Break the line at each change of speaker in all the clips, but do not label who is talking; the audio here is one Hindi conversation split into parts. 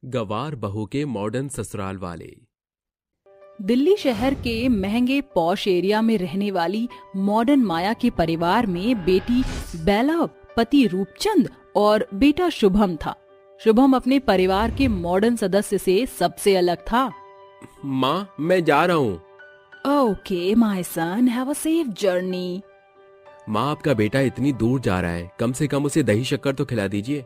गवार बहू के मॉडर्न ससुराल वाले।
दिल्ली शहर के महंगे पॉश एरिया में रहने वाली मॉडर्न माया के परिवार में बेटी बेला, पति रूपचंद और बेटा शुभम था। शुभम अपने परिवार के मॉडर्न सदस्य से सबसे अलग था।
माँ, मैं जा रहा हूँ।
Okay my son, have a safe journey.
माँ, आपका बेटा इतनी दूर जा रहा है, कम से कम उसे दही शक्कर तो खिला दीजिए।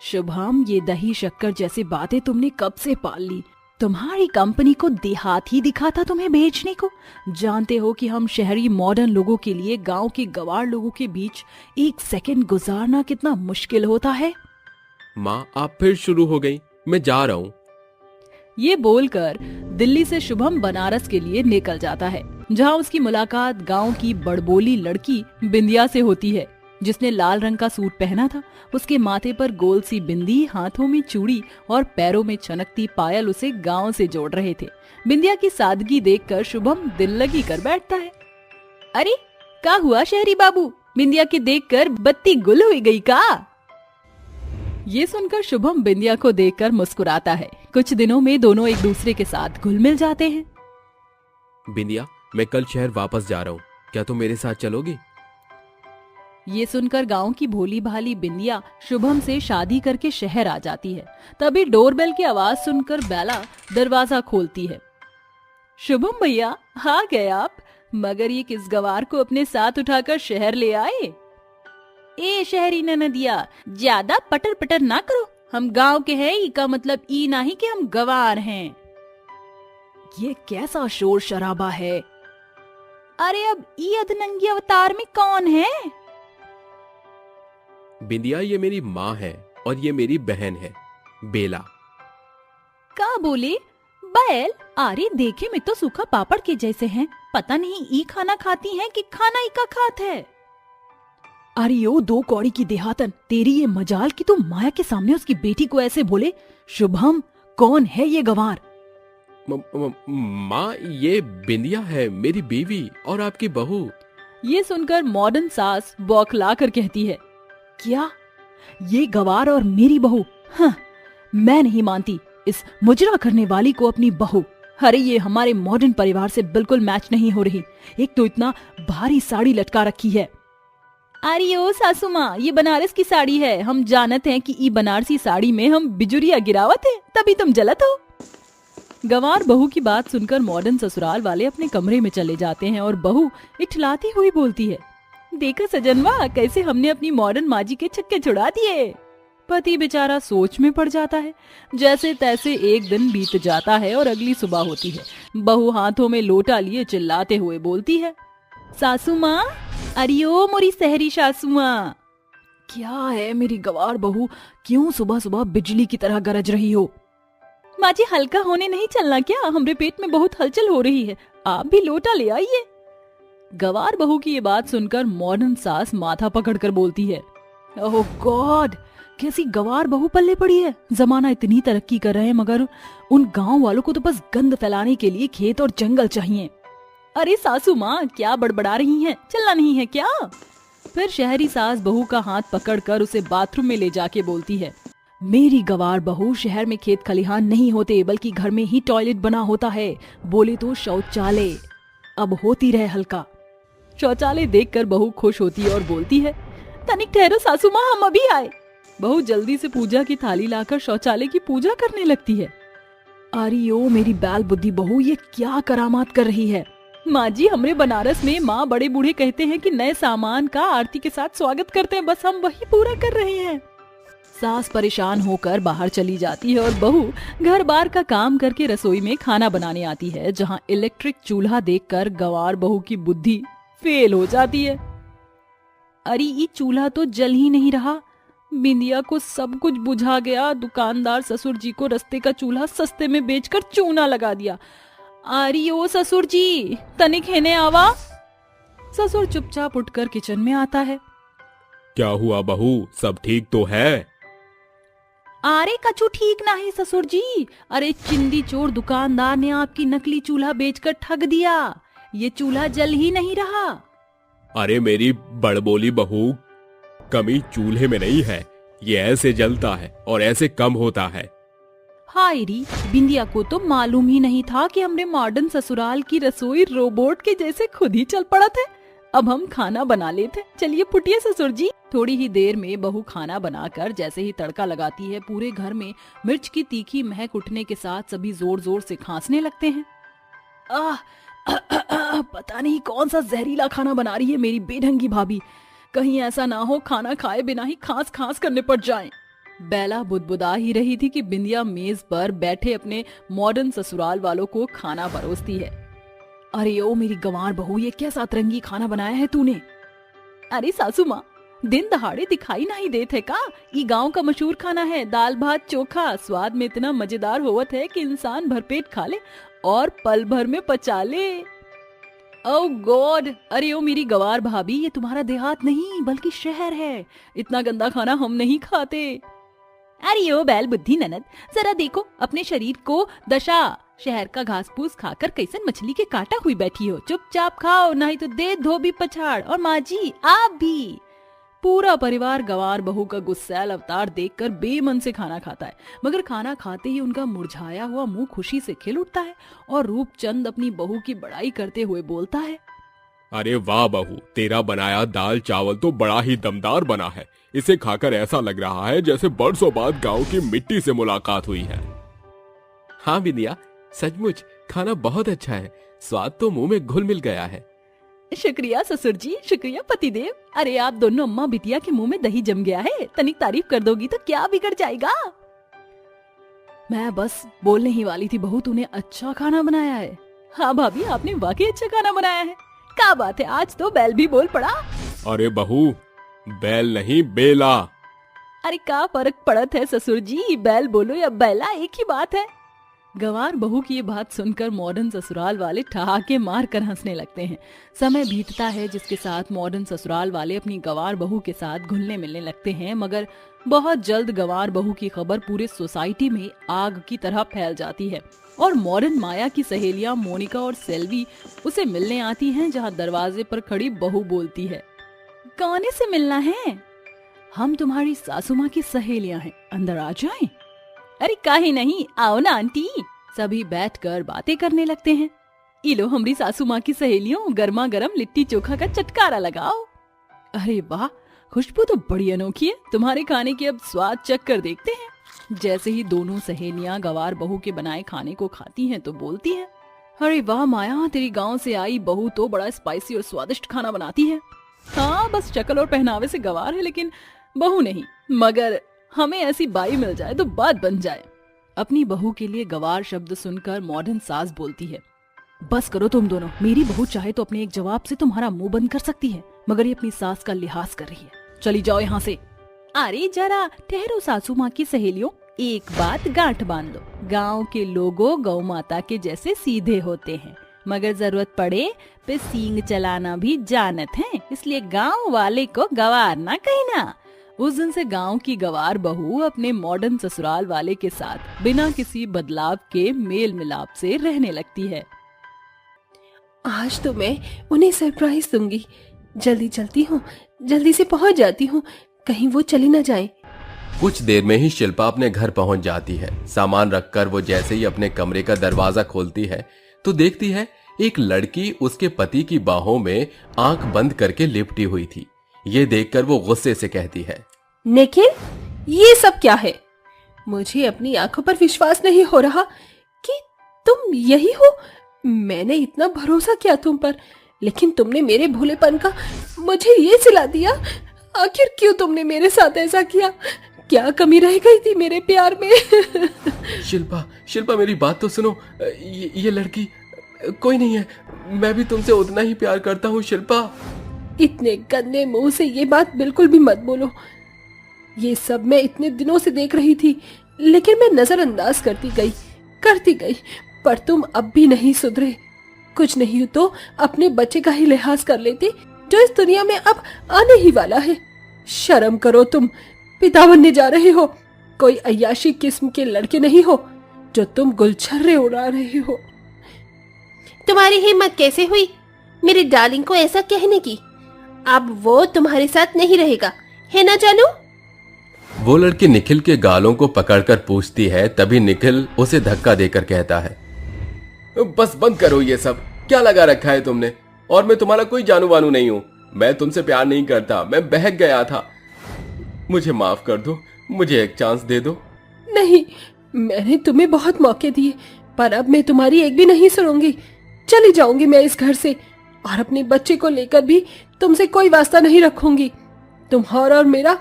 शुभम, ये दही शक्कर जैसी बातें तुमने कब से पाल ली? तुम्हारी कंपनी को देहात ही दिखा था तुम्हें भेजने को। जानते हो कि हम शहरी मॉडर्न लोगों के लिए गांव के गवार लोगों के बीच एक सेकंड गुजारना कितना मुश्किल होता है।
माँ, आप फिर शुरू हो गई, मैं जा रहा हूँ।
ये बोलकर दिल्ली से शुभम बनारस के लिए निकल जाता है, जहाँ उसकी मुलाकात गांव की बड़बोली लड़की बिंदिया से होती है, जिसने लाल रंग का सूट पहना था। उसके माथे पर गोल सी बिंदी, हाथों में चूड़ी और पैरों में चमकती पायल उसे गांव से जोड़ रहे थे। बिंदिया की सादगी देखकर शुभम दिल लगी कर बैठता है। अरे क्या हुआ शहरी बाबू, बिंदिया के देखकर बत्ती गुल हुई गई का? ये सुनकर शुभम बिंदिया को देखकर मुस्कुराता है। कुछ दिनों में दोनों एक दूसरे के साथ घुल मिल जाते हैं।
बिंदिया, मैं कल शहर वापस जा रहा हूँ, क्या तुम मेरे साथ चलोगी?
ये सुनकर गांव की भोली भाली बिंदिया शुभम से शादी करके शहर आ जाती है। तभी डोरबेल की आवाज सुनकर बेला दरवाजा खोलती है। शुभम भैया, आ गए आप? मगर ये किस गवार को अपने साथ उठाकर शहर ले आए? ए शहरी ननदिया, ज्यादा पटर पटर ना करो। हम गांव के हैं, ई का मतलब ई नहीं कि हम गवार हैं। ये कैसा शोर शराबा है? अरे अब ई अधनंगी अवतार में कौन है?
बिंदिया, ये मेरी माँ है और ये मेरी बहन है बेला।
का बोले? बैल? अरे देखे में तो सूखा पापड़ के जैसे हैं। पता नहीं ई खाना खाती हैं कि खाना ई का खात है। अरे ओ दो कौड़ी की देहातन, तेरी ये मजाल कि तू माया के सामने उसकी बेटी को ऐसे बोले। शुभम, कौन है ये गवार?
माँ, ये बिंदिया है, मेरी बीवी और आपकी बहू।
ये सुनकर मॉडर्न सास बौखला कर कहती है, क्या ये गवार और मेरी बहू? हाँ, मैं नहीं मानती इस मुजरा करने वाली को अपनी बहू। अरे ये हमारे मॉडर्न परिवार से बिल्कुल मैच नहीं हो रही। एक तो इतना भारी साड़ी लटका रखी है। अरे ओ सासू माँ, ये बनारस की साड़ी है। हम जानत हैं कि ई बनारसी साड़ी में हम बिजुरिया गिरावत है, तभी तुम जलत हो। गवार बहू की बात सुनकर मॉडर्न ससुराल वाले अपने कमरे में चले जाते हैं और बहू इठलाती हुई बोलती है, देखा सजनवा, कैसे हमने अपनी मॉडर्न माजी के छक्के छुड़ा दिए। पति बेचारा सोच में पड़ जाता है। जैसे तैसे एक दिन बीत जाता है और अगली सुबह होती है। बहू हाथों में लोटा लिए चिल्लाते हुए बोलती है, सासू माँ, अरे ओ मोरी सहरी सासू माँ। क्या है मेरी गवार बहू, क्यों सुबह सुबह बिजली की तरह गरज रही हो? माँ जी, हल्का होने नहीं चलना क्या? हमरे पेट में बहुत हलचल हो रही है, आप भी लोटा ले आइए। गवार बहू की ये बात सुनकर मॉडर्न सास माथा पकड़कर बोलती है, ओह गॉड, कैसी गवार बहू पल्ले पड़ी है। जमाना इतनी तरक्की कर रहे हैं, मगर उन गांव वालों को तो बस गंद फैलाने के लिए खेत और जंगल चाहिए। अरे सासू माँ, क्या बड़बड़ा रही हैं? चलना नहीं है क्या? फिर शहरी सास बहू का हाथ पकड़कर उसे बाथरूम में ले जाके बोलती है, मेरी गवार बहू, शहर में खेत खलिहान नहीं होते, बल्कि घर में ही टॉयलेट बना होता है। बोले तो शौचालय। अब होती रहे हल्का। शौचालय देखकर बहू खुश होती है और बोलती है, तनिक ठहरो सासू माँ, हम अभी आए। बहू जल्दी से पूजा की थाली लाकर शौचालय की पूजा करने लगती है। अरे ओ मेरी बैल बुद्धि बहू, ये क्या करामात कर रही है? माँ जी, हमरे बनारस में माँ बड़े बूढ़े कहते हैं कि नए सामान का आरती के साथ स्वागत करते हैं, बस हम वही पूरा कर रहे हैं। सास परेशान होकर बाहर चली जाती है और बहू घर बार का काम करके रसोई में खाना बनाने आती है, जहाँ इलेक्ट्रिक चूल्हा देखकर गवार बहू की बुद्धि फेल हो जाती है। अरे ये चूल्हा तो जल ही नहीं रहा। बिंदिया को सब कुछ बुझा गया। दुकानदार ससुर जी को रस्ते का चूल्हा सस्ते में बेचकर चूना लगा दिया। अरे ओ ससुर जी, तनिक हेने आवा। ससुर चुपचाप उठकर किचन में आता है।
क्या हुआ बहू, सब ठीक तो है?
अरे कछु ठीक नहीं ससुर जी। अरे चिंदी चोर दुकानदार ने आपकी नकली चूल्हा बेचकर ठग दिया। ये चूल्हा जल ही नहीं रहा।
अरे मेरी बड़बोली बहू, कमी चूल्हे में नहीं है, ये ऐसे जलता है और ऐसे कम होता है।
हाय री, बिंदिया को तो मालूम ही नहीं था कि हमने मॉडर्न ससुराल की रसोई रोबोट के जैसे खुद ही चल पड़ा था। अब हम खाना बना लेते। चलिए फुटिए ससुर जी। थोड़ी ही देर में बहू खाना बनाकर जैसे ही तड़का लगाती है, पूरे घर में मिर्च की तीखी महक उठने के साथ सभी जोर जोर से खांसने लगते हैं। पता नहीं कौन सा जहरीला खाना बना रही है मेरी बेढंगी भाभी। कहीं ऐसा ना हो खाना खाए बिना ही खांस खांस करने पड़ जाएं। बेला बुदबुदा ही रही थी कि बिंदिया मेज पर बैठे अपने मॉडर्न ससुराल वालों को खाना परोसती है। अरे ओ मेरी गंवार बहू, ये क्या सातरंगी खाना बनाया है तूने? अरे सासू माँ, दिन दहाड़े दिखाई नहीं देते का? ई गांव का मशहूर खाना है, दाल भात चोखा। स्वाद में इतना मजेदार होवत है कि इंसान भरपेट खा ले और पल भर में पचा ले। ओह गॉड! अरे ओ मेरी गंवार भाभी, ये तुम्हारा देहात नहीं बल्कि शहर है। इतना गंदा खाना हम नहीं खाते। अरे ओ बैल बुद्धि ननद, जरा देखो अपने शरीर को दशा। शहर का घास फूस खाकर कैसन मछली के काटा हुई बैठी हो। चुपचाप खाओ, नहीं तो दे धोबी पछाड़। और माँ जी आप भी। पूरा परिवार गंवार बहू का गुस्सैल अवतार देखकर बेमन से खाना खाता है, मगर खाना खाते ही उनका मुरझाया हुआ मुंह खुशी से खिल उठता है और रूपचंद अपनी बहू की बड़ाई करते हुए बोलता है,
अरे वाह बहू, तेरा बनाया दाल चावल तो बड़ा ही दमदार बना है। इसे खाकर ऐसा लग रहा है जैसे बरसों बाद गांव की मिट्टी से मुलाकात हुई है। हाँ बिंदिया, सचमुच खाना बहुत अच्छा है। स्वाद तो मुंह में घुल मिल गया है।
शुक्रिया ससुर जी, शुक्रिया पतिदेव। अरे आप दोनों अम्मा बिटिया के मुंह में दही जम गया है। तनिक तारीफ कर दोगी तो क्या बिगड़ जाएगा। मैं बस बोलने ही वाली थी, बहू तूने अच्छा खाना बनाया है। हाँ भाभी, आपने वाकई अच्छा खाना बनाया है। क्या बात है, आज तो बैल भी बोल पड़ा।
अरे बहू, बैल नहीं बेला।
अरे क्या फर्क पड़त है ससुर जी, बैल बोलो या बैला एक ही बात है। गंवार बहू की ये बात सुनकर मॉडर्न ससुराल वाले ठहाके मार कर हंसने लगते हैं। समय बीतता है जिसके साथ मॉडर्न ससुराल वाले अपनी गंवार बहू के साथ घुलने मिलने लगते हैं, मगर बहुत जल्द गंवार बहू की खबर पूरे सोसाइटी में आग की तरह फैल जाती है और मॉडर्न माया की सहेलियां मोनिका और सेल्वी उसे मिलने आती हैं, जहां दरवाजे पर खड़ी बहू बोलती है, कौन से मिलना है? हम तुम्हारी सासू माँ की सहेलियां हैं, अंदर आ जाएं। अरे काहे नहीं, आओ ना आंटी। सभी बैठकर बातें करने लगते हैं। इलो हमारी सासू माँ की सहेलियों, गर्मा गर्म लिट्टी चोखा का चटकारा लगाओ। अरे वाह, खुशबू तो बड़ी अनोखी है। तुम्हारे खाने की अब स्वाद चख कर देखते हैं। जैसे ही दोनों सहेलियां गंवार बहू के बनाए खाने को खाती हैं तो बोलती हैं, अरे वाह माया, तेरी गांव से आई बहू तो बड़ा स्पाइसी और स्वादिष्ट खाना बनाती है। हाँ, बस शक्ल और पहनावे से गंवार है लेकिन बहू नहीं। मगर हमें ऐसी बाई मिल जाए तो बात बन जाए। अपनी बहू के लिए गंवार शब्द सुनकर मॉडर्न सास बोलती है, बस करो तुम दोनों। मेरी बहू चाहे तो अपने एक जवाब से तुम्हारा मुंह बंद कर सकती है, मगर ये अपनी सास का लिहाज कर रही है। चली जाओ यहाँ से। अरे जरा ठहरो सासू माँ की सहेलियों, एक बात गांठ बांध लो। गाँव के लोगों गौ माता के जैसे सीधे होते हैं, मगर जरूरत पड़े पे सींग चलाना भी जानत हैं, इसलिए गाँव वाले को गंवार ना कहना। उस दिन से गांव की गंवार बहू अपने मॉडर्न ससुराल वाले के साथ बिना किसी बदलाव के मेल मिलाप से रहने लगती है।
आज तो मैं उन्हें सरप्राइज दूंगी। जल्दी चलती हूँ, जल्दी से पहुँच जाती हूँ, कहीं वो चली ना जाए।
कुछ देर में ही शिल्पा अपने घर पहुंच जाती है। सामान रखकर वो जैसे ही अपने कमरे का दरवाजा खोलती है तो देखती है एक लड़की उसके पति की बाहों में आंख बंद करके लिपटी हुई थी। ये देखकर वो गुस्से से कहती है,
निखिल, ये सब क्या है? मुझे अपनी आंखों पर विश्वास नहीं हो रहा कि तुम यही हो। मैंने इतना भरोसा किया तुम पर, लेकिन तुमने मेरे भोलेपन का मुझे ये सिला दिया। आखिर क्यों तुमने मेरे साथ ऐसा किया? क्या कमी रह गई थी मेरे प्यार में?
शिल्पा मेरी बात तो सुनो। ये लड़की कोई नहीं है, मैं भी तुमसे उतना ही प्यार करता हूँ शिल्पा।
इतने गंदे मुंह से ये बात बिल्कुल भी मत बोलो। ये सब मैं इतने दिनों से देख रही थी, लेकिन मैं नजरअंदाज करती गई, पर तुम अब भी नहीं सुधरे। कुछ नहीं तो अपने बच्चे का ही लिहाज कर लेते, जो इस दुनिया में अब आने ही वाला है। शर्म करो, तुम पिता बनने जा रहे हो। कोई अय्याशी किस्म के लड़के नहीं हो जो तुम गुलछर्रे उड़ा रहे हो।
तुम्हारी हिम्मत कैसे हुई मेरी डार्लिंग को ऐसा कहने की? अब वो तुम्हारे साथ नहीं रहेगा, है ना जानू?
वो लड़की निखिल के गालों को पकड़कर पूछती है, तभी निखिल उसे धक्का देकर कहता है,
बस बंद करो ये सब, क्या लगा रखा है तुमने? और मैं तुम्हारा कोई जानू वानू नहीं हूं। मैं तुमसे प्यार नहीं करता, मैं बहक गया था। मुझे माफ कर दो, मुझे एक चांस दे दो।
नहीं, मैंने तुम्हें बहुत मौके दिए, पर अब मैं तुम्हारी एक भी नहीं सुनूंगी। चली जाऊंगी मैं इस घर से, और अपने बच्चे को लेकर भी तुमसे कोई वास्ता नहीं रखूंगी। तुम्हारा और मेरा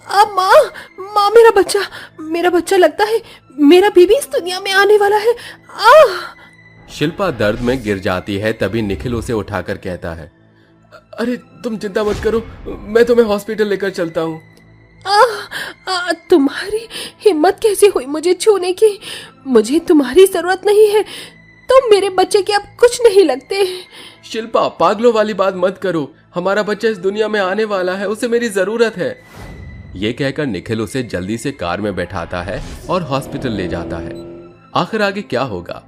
माँ, मेरा बच्चा लगता है मेरा बीबी इस दुनिया में आने वाला है।
शिल्पा दर्द में गिर जाती है। तभी निखिल उसे उठाकर कहता है,
अरे तुम चिंता मत करो, मैं तुम्हें हॉस्पिटल लेकर चलता हूँ।
तुम्हारी हिम्मत कैसे हुई मुझे छूने की? मुझे तुम्हारी जरूरत नहीं है, तुम मेरे बच्चे के अब कुछ नहीं लगते।
शिल्पा, पागलों वाली बात मत करो। हमारा बच्चा इस दुनिया में आने वाला है, उसे मेरी जरूरत है।
ये कहकर निखिल उसे जल्दी से कार में बैठाता है और हॉस्पिटल ले जाता है। आखिर आगे क्या होगा?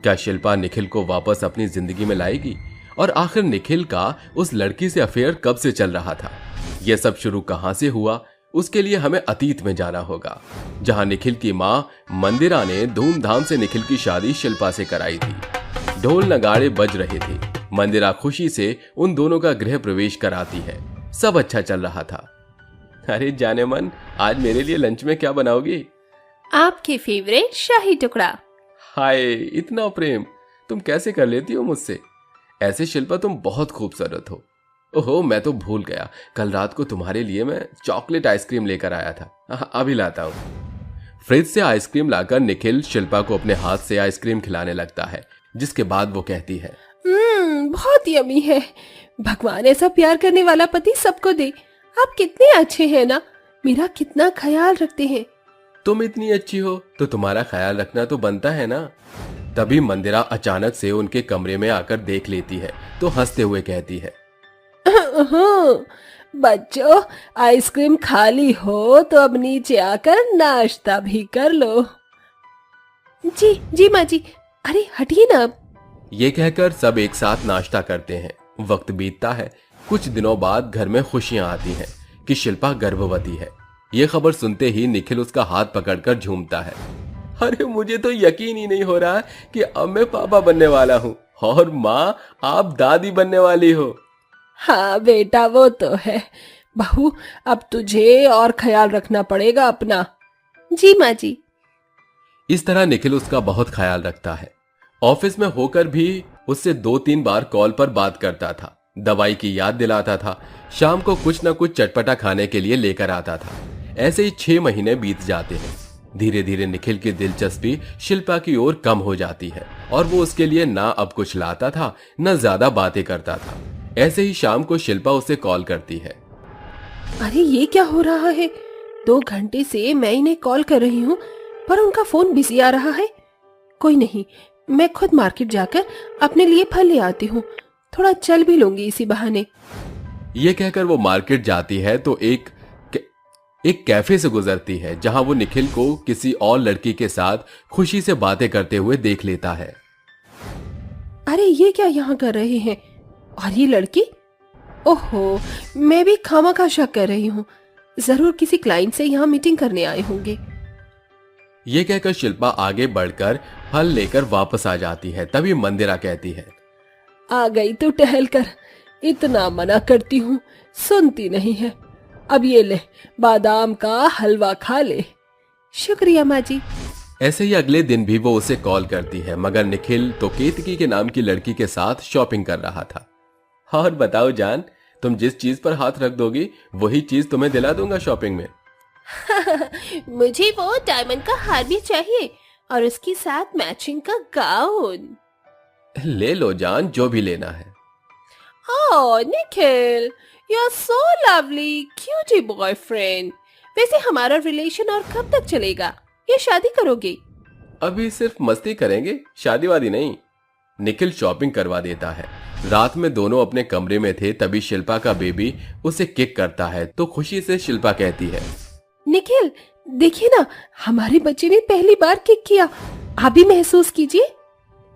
क्या शिल्पा निखिल को वापस अपनी जिंदगी में लाएगी? और आखिर निखिल का उस लड़की से अफेयर कब से चल रहा था? यह सब शुरू कहां से हुआ? उसके लिए हमें अतीत में जाना होगा, जहां निखिल की मां मंदिरा ने धूमधाम से निखिल की शादी शिल्पा से कराई थी। ढोल नगाड़े बज रहे थे। मंदिरा खुशी से उन दोनों का गृह प्रवेश कराती है। सब अच्छा चल रहा था। अरे जाने मन, आज मेरे लिए लंच में क्या बनाओगी?
आपके फेवरेट शाही टुकड़ा।
हाय, इतना प्रेम तुम कैसे कर लेती हो मुझसे? ऐसे शिल्पा तुम बहुत खूबसूरत हो। ओहो, मैं तो भूल गया, कल रात को तुम्हारे लिए मैं चॉकलेट आइसक्रीम लेकर आया था। अभी लाता हूँ। फ्रिज से आइसक्रीम लाकर निखिल शिल्पा को अपने हाथ से आइसक्रीम खिलाने लगता है, जिसके बाद वो कहती है,
बहुत यम्मी है। भगवान ऐसा प्यार करने वाला पति सबको दे। आप कितने अच्छे हैं ना, मेरा कितना ख्याल रखते हैं।
तुम इतनी अच्छी हो तो तुम्हारा ख्याल रखना तो बनता है ना। तभी मंदिरा अचानक से उनके कमरे में आकर देख लेती है तो हंसते हुए कहती है,
बच्चों, आइसक्रीम खाली हो तो अब नीचे आकर नाश्ता भी कर लो। जी जी माँ जी, अरे हटिए ना अब।
ये कहकर सब एक साथ नाश्ता करते हैं। वक्त बीतता है। कुछ दिनों बाद घर में खुशियां आती हैं कि शिल्पा गर्भवती है। ये खबर सुनते ही निखिल उसका हाथ पकड़कर झूमता है।
अरे मुझे तो यकीन ही नहीं हो रहा कि अब मैं पापा बनने वाला हूँ और माँ आप दादी बनने वाली हो।
हाँ बेटा, वो तो है। बहू, अब तुझे और ख्याल रखना पड़ेगा अपना।
जी माँ जी।
इस तरह निखिल उसका बहुत ख्याल रखता है। ऑफिस में होकर भी उससे 2-3 बार कॉल पर बात करता था, दवाई की याद दिलाता था, शाम को कुछ न कुछ चटपटा खाने के लिए लेकर आता था। ऐसे ही 6 महीने बीत जाते हैं। धीरे धीरे निखिल की दिलचस्पी शिल्पा की ओर कम हो जाती है और वो उसके लिए ना अब कुछ लाता था, न ज्यादा बातें करता था। ऐसे ही शाम को शिल्पा उसे कॉल करती है।
अरे ये क्या हो रहा है? 2 घंटे से मैं इन्हें कॉल कर रही हूँ, पर उनका फोन बिजी आ रहा है। कोई नहीं, मैं खुद मार्केट जाकर अपने लिए फल ले आती हूँ, थोड़ा चल भी लूंगी इसी बहाने।
ये कहकर वो मार्केट जाती है तो एक कैफे से गुजरती है, जहां वो निखिल को किसी और लड़की के साथ खुशी से बातें करते हुए देख लेता है।
अरे ये क्या यहाँ कर रहे हैं? और ये लड़की? ओहो, मैं भी खामखा शक कर रही हूँ। जरूर किसी क्लाइंट से यहाँ मीटिंग करने आए होंगे।
ये कहकर शिल्पा आगे बढ़कर फल लेकर वापस आ जाती है। तभी मंदिरा कहती है,
आ गई तो टहल कर, इतना मना करती हूँ सुनती नहीं है। अब ये ले, बादाम का हलवा खा ले।
शुक्रिया माँ जी।
ऐसे ही अगले दिन भी वो उसे कॉल करती है, मगर निखिल तो केतकी के नाम की लड़की के साथ शॉपिंग कर रहा था। और बताओ जान, तुम जिस चीज पर हाथ रख दोगी वही चीज तुम्हें दिला दूंगा शॉपिंग में।
मुझे वो डायमंड का हार भी चाहिए और उसके साथ मैचिंग का गाउन।
ले लो जान, जो भी लेना है।
Oh Nikhil, you are so lovely, cutie boyfriend. वैसे हमारा रिलेशन और कब तक चलेगा? ये शादी करोगे?
अभी सिर्फ मस्ती करेंगे, शादी वादी नहीं। निखिल शॉपिंग करवा देता है। रात में दोनों अपने कमरे में थे, तभी शिल्पा का बेबी उसे किक करता है तो खुशी से शिल्पा कहती है,
निखिल देखिए ना, हमारे बच्चे ने पहली बार किक किया, आप भी महसूस कीजिए।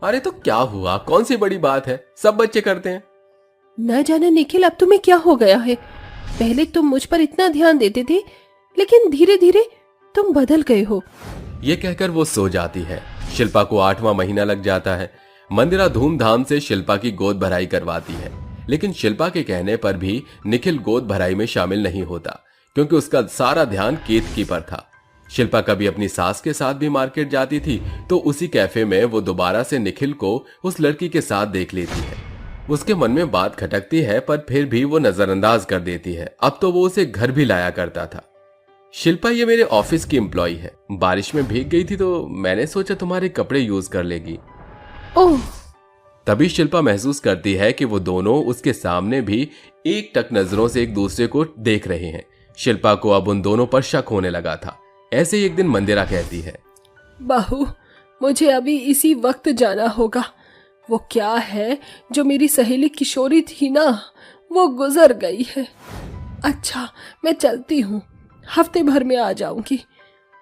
अरे तो क्या हुआ, कौन सी बड़ी बात है, सब बच्चे करते हैं।
न जाने निखिल अब तुम्हें क्या हो गया है। पहले तुम मुझ पर इतना ध्यान देते थे, लेकिन धीरे धीरे तुम बदल गए हो।
ये कहकर वो सो जाती है। शिल्पा को 8वां महीना लग जाता है। मंदिरा धूमधाम से शिल्पा की गोद भराई करवाती है, लेकिन शिल्पा के कहने पर भी निखिल गोद भराई में शामिल नहीं होता, क्योंकि उसका सारा ध्यान केतकी पर था। शिल्पा कभी अपनी सास के साथ भी मार्केट जाती थी तो उसी कैफे में वो दोबारा से निखिल को उस लड़की के साथ देख लेती है। उसके मन में बात खटकती है, पर फिर भी वो नजरअंदाज कर देती है। अब तो वो उसे घर भी लाया करता था। शिल्पा, ये मेरे ऑफिस की एम्प्लॉय है। बारिश में भीग गई थी तो मैंने सोचा तुम्हारे कपड़े यूज कर लेगी।
ओह।
तभी शिल्पा महसूस करती है कि वो दोनों उसके सामने भी एक टक नजरों से एक दूसरे को देख रहे हैं। शिल्पा को अब उन दोनों पर शक होने लगा था। ऐसे ही एक दिन मंदिरा कहती है,
बहू, मुझे अभी इसी वक्त जाना होगा। वो क्या है जो मेरी सहेली किशोरी थी ना, वो गुजर गई है। अच्छा, मैं चलती हूँ, हफ्ते भर में आ जाऊंगी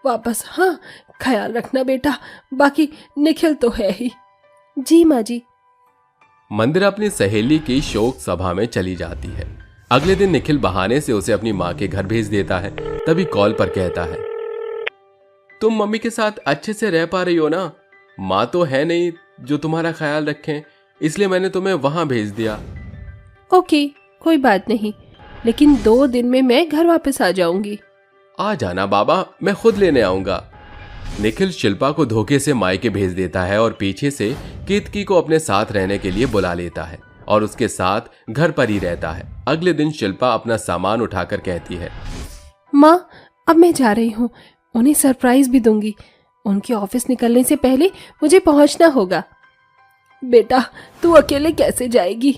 वापस। हाँ, ख्याल रखना बेटा, बाकी निखिल तो है ही। जी माँ जी।
मंदिरा अपनी सहेली की शोक सभा में चली जाती है। अगले दिन निखिल बहाने से उसे अपनी माँ के घर भेज देता है। तभी कॉल पर कहता है, तुम मम्मी के साथ अच्छे से रह पा रही हो ना? माँ तो है नहीं जो तुम्हारा ख्याल रखें, इसलिए मैंने तुम्हें वहां भेज दिया।
ओके, कोई बात नहीं, लेकिन 2 दिन में मैं घर वापस आ जाऊंगी।
आ जाना बाबा, मैं खुद लेने आऊंगा। निखिल शिल्पा को धोखे से मायके भेज देता है और पीछे से केतकी को अपने साथ रहने के लिए बुला लेता है और उसके साथ घर पर ही रहता है। अगले दिन शिल्पा अपना सामान उठाकर कहती है,
माँ, अब मैं जा रही हूँ, उन्हें सरप्राइज भी दूंगी। उनके ऑफिस निकलने से पहले मुझे पहुंचना होगा। बेटा, तू अकेले कैसे जाएगी?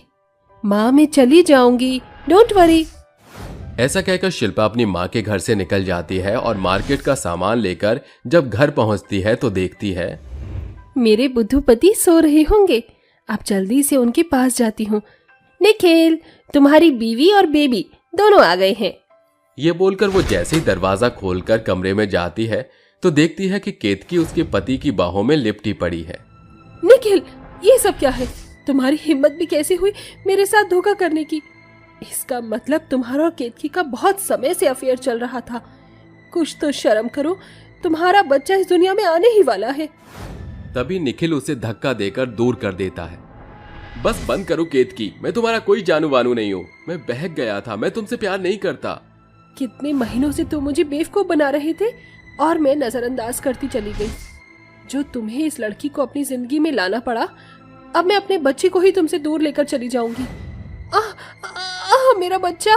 माँ, मैं चली जाऊंगी, डोंट वरी।
ऐसा कहकर शिल्पा अपनी माँ के घर से निकल जाती है और मार्केट का सामान लेकर जब घर पहुंचती है तो देखती है,
मेरे बुद्धूपति सो रहे होंगे। अब जल्दी से उनके पास जाती हूँ। निखिल, तुम्हारी बीवी और बेबी दोनों आ गए हैं।
ये बोलकर वो जैसे ही दरवाजा खोलकर कमरे में जाती है तो देखती है कि केतकी उसके पति की बाहों में लिपटी पड़ी है।
निखिल, ये सब क्या है? तुम्हारी हिम्मत भी कैसे हुई मेरे साथ धोखा करने की? इसका मतलब तुम्हारा और केतकी का बहुत समय से अफेयर चल रहा था। कुछ तो शर्म करो, तुम्हारा बच्चा इस दुनिया में आने ही वाला है।
तभी निखिल उसे धक्का देकर दूर कर देता है। बस बंद करो केतकी, मैं तुम्हारा कोई जानू वानू नहीं हूँ। मैं बहक गया था, मैं तुमसे प्यार नहीं करता।
कितने महीनों से तुम मुझे बेवकूफ बना रहे थे और मैं नजरअंदाज करती चली गई। जो तुम्हें इस लड़की को अपनी जिंदगी में लाना पड़ा, अब मैं अपने बच्चे को ही तुमसे दूर लेकर चली जाऊंगी। मेरा बच्चा।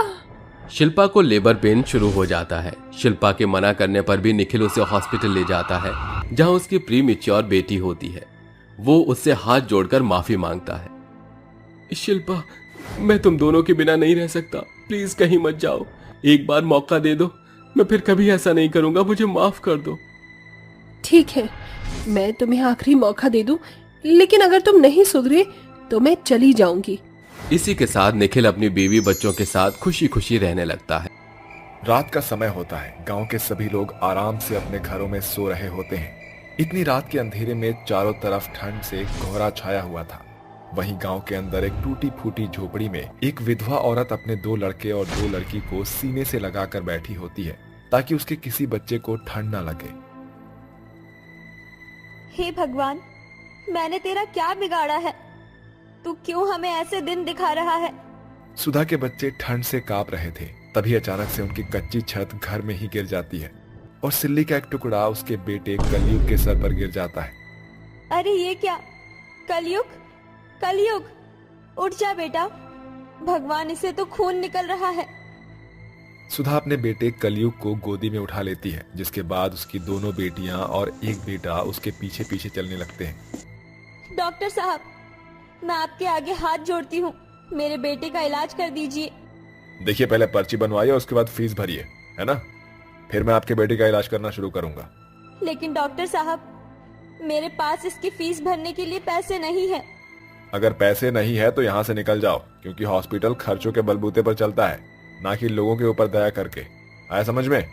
शिल्पा को लेबर पेन शुरू हो जाता है। शिल्पा के मना करने पर भी निखिल उसे हॉस्पिटल ले जाता है, जहां उसकी प्री मैच्योर बेटी होती है। वो उससे हाथ जोड़कर माफी मांगता है। शिल्पा, मैं तुम दोनों के बिना नहीं रह सकता, प्लीज कहीं मत जाओ। एक बार मौका दे दो, मैं फिर कभी ऐसा नहीं करूंगा, मुझे माफ कर दो।
ठीक है, मैं तुम्हें आखिरी मौका दे दूं, लेकिन अगर तुम नहीं सुधरे तो मैं चली जाऊंगी।
इसी के साथ निखिल अपनी बीवी बच्चों के साथ खुशी खुशी रहने लगता है।
रात का समय होता है। गांव के सभी लोग आराम से अपने घरों में सो रहे होते हैं। इतनी रात के अंधेरे में चारों तरफ ठंड से कोहरा छाया हुआ था। वहीं गांव के अंदर एक टूटी फूटी झोपड़ी में एक विधवा औरत अपने 2 लड़के और 2 लड़की को सीने से लगाकर बैठी होती है, ताकि उसके किसी बच्चे को ठंड न लगे।
हे भगवान, मैंने तेरा क्या बिगाड़ा है? तू क्यों हमें ऐसे दिन दिखा रहा है?
सुधा के बच्चे ठंड से कांप रहे थे। तभी अचानक से उनकी कच्ची छत घर में ही गिर जाती है और सिल्ली का एक टुकड़ा उसके बेटे कलयुग के सर पर गिर जाता है।
अरे ये क्या? कलयुग, कलयुग, उठ जा बेटा। भगवान, इसे तो खून निकल रहा है।
सुधा अपने बेटे कलयुग को गोदी में उठा लेती है, जिसके बाद उसकी दोनों बेटियां और एक बेटा उसके पीछे पीछे चलने लगते हैं।
डॉक्टर साहब, मैं आपके आगे हाथ जोड़ती हूँ, मेरे बेटे का इलाज कर दीजिए।
देखिए, पहले पर्ची बनवाइए और उसके बाद फीस भरिए, है ना? फिर मैं आपके बेटे का इलाज करना शुरू करूंगा।
लेकिन डॉक्टर साहब, मेरे पास इसकी फीस भरने के लिए पैसे नहीं है।
अगर पैसे नहीं है तो यहाँ से निकल जाओ, क्योंकि हॉस्पिटल खर्चों के बलबूते पर चलता है, ना कि लोगों के ऊपर दया करके। आया समझ में?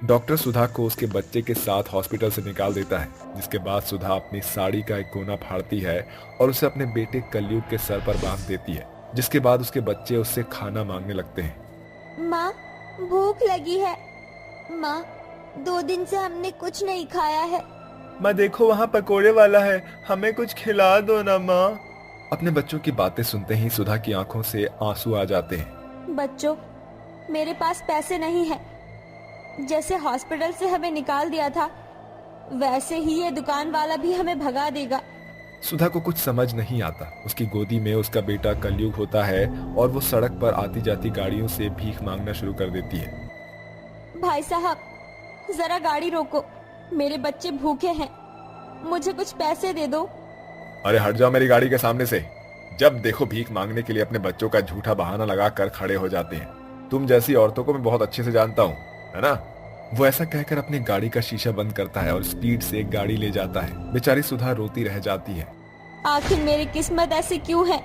डॉक्टर सुधा को उसके बच्चे के साथ हॉस्पिटल से निकाल देता है, जिसके बाद सुधा अपनी साड़ी का एक कोना फाड़ती है और उसे अपने बेटे कलयुग के सर पर बांध देती है, जिसके बाद उसके बच्चे उससे खाना मांगने लगते हैं।
माँ, भूख लगी है, माँ, 2 दिन से हमने कुछ नहीं खाया है।
माँ देखो वहाँ पकोड़े वाला है, हमें कुछ खिला दो ना माँ। अपने बच्चों की बातें सुनते ही सुधा की आंखों से आंसू आ जाते हैं।
बच्चों, मेरे पास पैसे नहीं है। जैसे हॉस्पिटल से हमें निकाल दिया था, वैसे ही ये दुकान वाला भी हमें भगा देगा।
सुधा को कुछ समझ नहीं आता। उसकी गोदी में उसका बेटा कलयुग होता है और वो सड़क पर आती जाती गाड़ियों से भीख मांगना शुरू कर देती है।
भाई साहब, जरा गाड़ी रोको, मेरे बच्चे भूखे हैं, मुझे कुछ पैसे दे दो।
अरे हट जाओ मेरी गाड़ी के सामने से। जब देखो भीख मांगने के लिए अपने बच्चों का झूठा बहाना लगा कर खड़े हो जाते हैं। तुम जैसी औरतों को मैं बहुत अच्छे से जानता हूँ, है ना। वो ऐसा कहकर अपनी गाड़ी का शीशा बंद करता है और स्पीड से गाड़ी ले जाता है। बेचारी सुधा रोती रह जाती है।
आखिर मेरी किस्मत ऐसी क्यों है?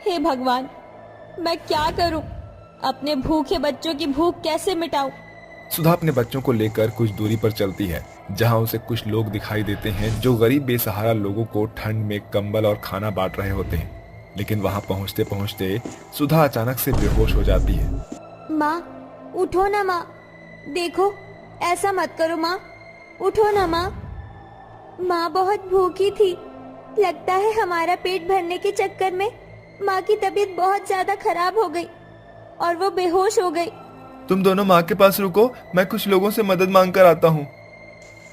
हे भगवान, मैं क्या करूं? अपने भूखे बच्चों की भूख कैसे मिटाऊं?
सुधा अपने बच्चों को लेकर कुछ दूरी पर चलती है, जहां उसे कुछ लोग दिखाई देते हैं जो गरीब बेसहारा लोगों को ठंड में कंबल और खाना बांट रहे होते हैं। लेकिन वहां पहुंचते पहुंचते सुधा अचानक से बेहोश हो जाती है।
माँ, उठो ना माँ, देखो ऐसा मत करो माँ, उठो ना माँ। माँ बहुत भूखी थी, लगता है हमारा पेट भरने के चक्कर में माँ की तबीयत बहुत ज्यादा खराब हो गई और वो बेहोश हो गई।
तुम दोनों माँ के पास रुको, मैं कुछ लोगों से मदद मांग कर आता हूँ।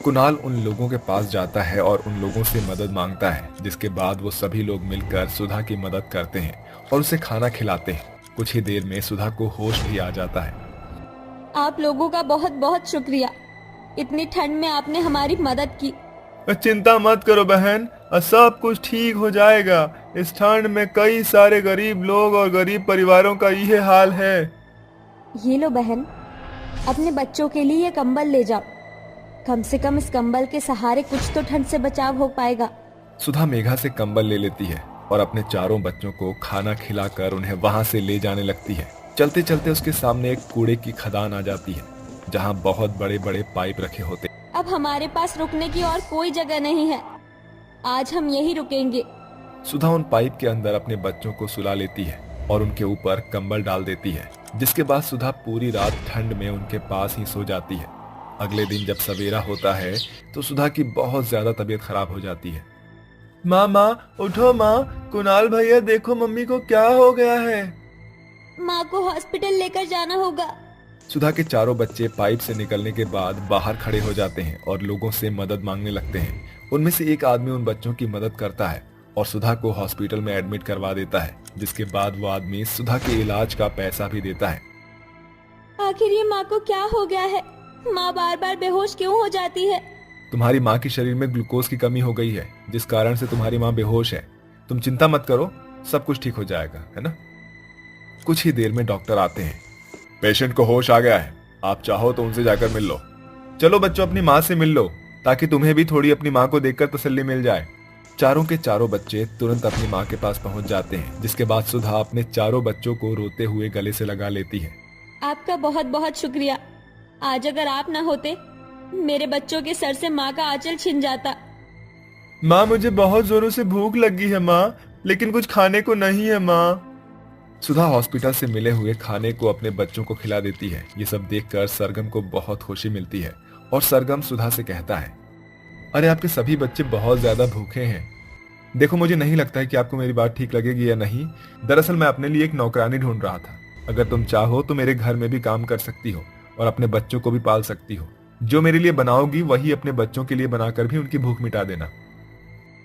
कुणाल उन लोगों के पास जाता है और उन लोगों से मदद मांगता है, जिसके बाद वो सभी लोग मिलकर सुधा की मदद करते हैं और उसे खाना खिलाते हैं। कुछ ही देर में सुधा को होश भी आ जाता है।
आप लोगों का बहुत बहुत शुक्रिया, इतनी ठंड में आपने हमारी मदद की।
चिंता मत करो बहन, सब कुछ ठीक हो जाएगा। इस ठंड में कई सारे गरीब लोग और गरीब परिवारों का यही हाल है।
ये लो बहन, अपने बच्चों के लिए ये कंबल ले जाओ, कम से कम इस कंबल के सहारे कुछ तो ठंड से बचाव हो पाएगा।
सुधा मेघा से कंबल ले लेती है और अपने चारों बच्चों को खाना खिलाकर उन्हें वहां से ले जाने लगती है। चलते चलते उसके सामने एक कूड़े की खदान आ जाती है, जहां बहुत बड़े बड़े पाइप रखे होते।
अब हमारे पास रुकने की और कोई जगह नहीं है, आज हम यही रुकेंगे।
सुधा उन पाइप के अंदर अपने बच्चों को सुला लेती है और उनके ऊपर कंबल डाल देती है, जिसके बाद सुधा पूरी रात ठंड में उनके पास ही सो जाती है। अगले दिन जब सवेरा होता है तो सुधा की बहुत ज्यादा तबीयत खराब हो जाती है। माँ उठो माँ, कुणाल भैया देखो मम्मी को क्या हो गया है।
माँ को हॉस्पिटल लेकर जाना होगा।
सुधा के चारों बच्चे पाइप से निकलने के बाद बाहर खड़े हो जाते हैं और लोगों से मदद मांगने लगते हैं। उनमें से एक आदमी उन बच्चों की मदद करता है और सुधा को हॉस्पिटल में एडमिट करवा देता है, जिसके बाद वो आदमी सुधा के इलाज का पैसा भी देता है।
आखिर ये माँ को क्या हो गया है? माँ बार बार बेहोश क्यों हो जाती है?
तुम्हारी माँ के शरीर में ग्लूकोज की कमी हो गई है, जिस कारण से तुम्हारी माँ बेहोश है। तुम चिंता मत करो, सब कुछ ठीक हो जाएगा, है ना। कुछ ही देर में डॉक्टर आते हैं। पेशेंट को होश आ गया है, आप चाहो तो उनसे जाकर मिल लो। चलो बच्चों, अपनी माँ से मिल लो, ताकि तुम्हें भी थोड़ी अपनी माँ को देखकर तसल्ली मिल जाए। चारों के चारों बच्चे तुरंत अपनी माँ के पास पहुंच जाते हैं, जिसके बाद सुधा अपने चारों बच्चों को रोते हुए गले से लगा लेती है।
आपका बहुत बहुत शुक्रिया, आज अगर आप न होते मेरे बच्चों के सर से माँ का आंचल छिन जाता।
माँ मुझे बहुत जोरों से भूख लगी है माँ, लेकिन कुछ खाने को नहीं है माँ। सुधा हॉस्पिटल से मिले हुए खाने को अपने बच्चों को खिला देती है। ये सब देखकर सरगम को बहुत खुशी मिलती है और सरगम सुधा से कहता है, अरे आपके सभी बच्चे बहुत ज्यादा भूखे हैं। देखो, मुझे नहीं लगता है कि आपको मेरी बात ठीक लगेगी या नहीं। दरअसल मैं अपने लिए एक नौकरानी ढूंढ रहा था। अगर तुम चाहो तो मेरे घर में भी काम कर सकती हो और अपने बच्चों को भी पाल सकती हो। जो मेरे लिए बनाओगी वही अपने बच्चों के लिए बनाकर भी उनकी भूख मिटा देना।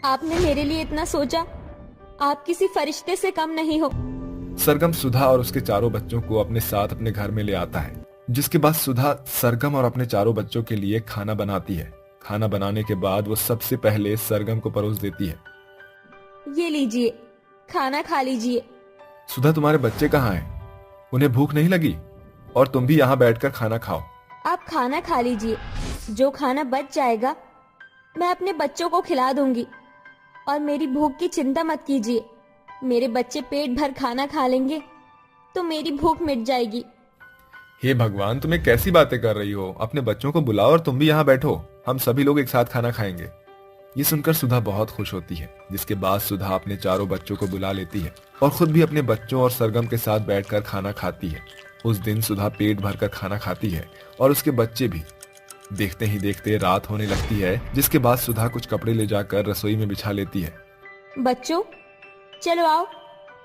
आपने मेरे लिए इतना सोचा, आप किसी फरिश्ते से कम नहीं हो।
सरगम सुधा और उसके चारों बच्चों को अपने साथ अपने घर में ले आता है, जिसके बाद सुधा सरगम और अपने चारों बच्चों के लिए खाना बनाती है। खाना बनाने के बाद वो सबसे पहले सरगम को परोस देती है।
ये लीजिए, खाना खा लीजिए।
सुधा, तुम्हारे बच्चे कहाँ हैं? उन्हें भूख नहीं लगी? और तुम भी यहाँ बैठकर खाना खाओ।
आप खाना खा लीजिए, जो खाना बच जाएगा मैं अपने बच्चों को खिला दूंगी, और मेरी भूख की चिंता मत कीजिए। मेरे बच्चे पेट भर खाना खा लेंगे तो मेरी भूख मिट जाएगी।
हे भगवान, तुम्हें कैसी बातें कर रही हो? अपने बच्चों को बुलाओ और तुम भी यहाँ बैठो, हम सभी लोग एक साथ खाना खाएंगे। ये सुनकर सुधा बहुत खुश होती है, जिसके बाद सुधा अपने चारों बच्चों को बुला लेती है और खुद भी अपने बच्चों और सरगम के साथ बैठकर खाना खाती है। उस दिन सुधा पेट भरकर खाना खाती है और उसके बच्चे भी। देखते ही देखते रात होने लगती है, जिसके बाद सुधा कुछ कपड़े ले जाकर रसोई में बिछा लेती है।
बच्चों चलो आओ,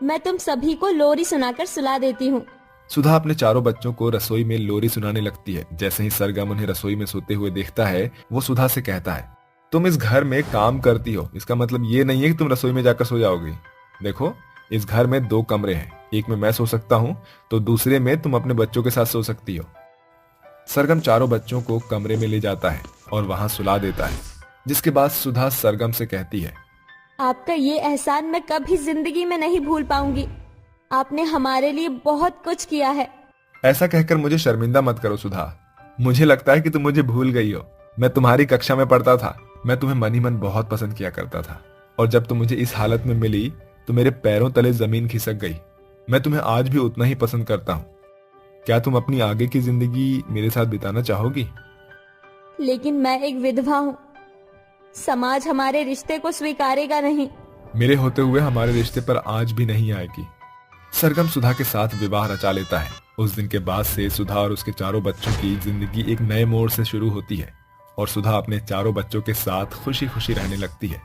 मैं तुम सभी को लोरी सुनाकर सुला देती हूँ।
सुधा अपने चारों बच्चों को रसोई में लोरी सुनाने लगती है। जैसे ही सरगम उन्हें रसोई में सोते हुए देखता है, वो सुधा से कहता है, तुम इस घर में काम करती हो, इसका मतलब ये नहीं है कि तुम रसोई में जाकर सो जाओगी। देखो, इस घर में 2 कमरे हैं, एक में मैं सो सकता हूँ तो दूसरे में तुम अपने बच्चों के साथ सो सकती हो। सरगम चारों बच्चों को कमरे में ले जाता है और वहां सुला देता है, जिसके बाद सुधा सरगम से कहती है,
आपका ये एहसान मैं कभी जिंदगी में नहीं भूल पाऊंगी। आपने हमारे लिए बहुत कुछ किया है।
ऐसा कहकर मुझे शर्मिंदा मत करो सुधा, मुझे लगता है कि तुम मुझे भूल गई हो। मैं तुम्हारी कक्षा में पढ़ता था, मैं तुम्हें मन ही मन बहुत पसंद किया करता था, और जब तुम मुझे इस हालत में मिली तो मेरे पैरों तले जमीन खिसक गई। मैं तुम्हें आज भी उतना ही पसंद करता हूँ। क्या तुम अपनी आगे की जिंदगी मेरे साथ बिताना चाहोगी?
लेकिन मैं एक विधवा हूँ, समाज हमारे रिश्ते को स्वीकारेगा नहीं।
मेरे होते हुए हमारे रिश्ते पर आज भी नहीं आएगी। सरगम सुधा के साथ विवाह रचा लेता है। उस दिन के बाद से सुधा और उसके चारों बच्चों की जिंदगी एक नए मोड़ से शुरू होती है और सुधा अपने चारों बच्चों के साथ खुशी खुशी रहने लगती है।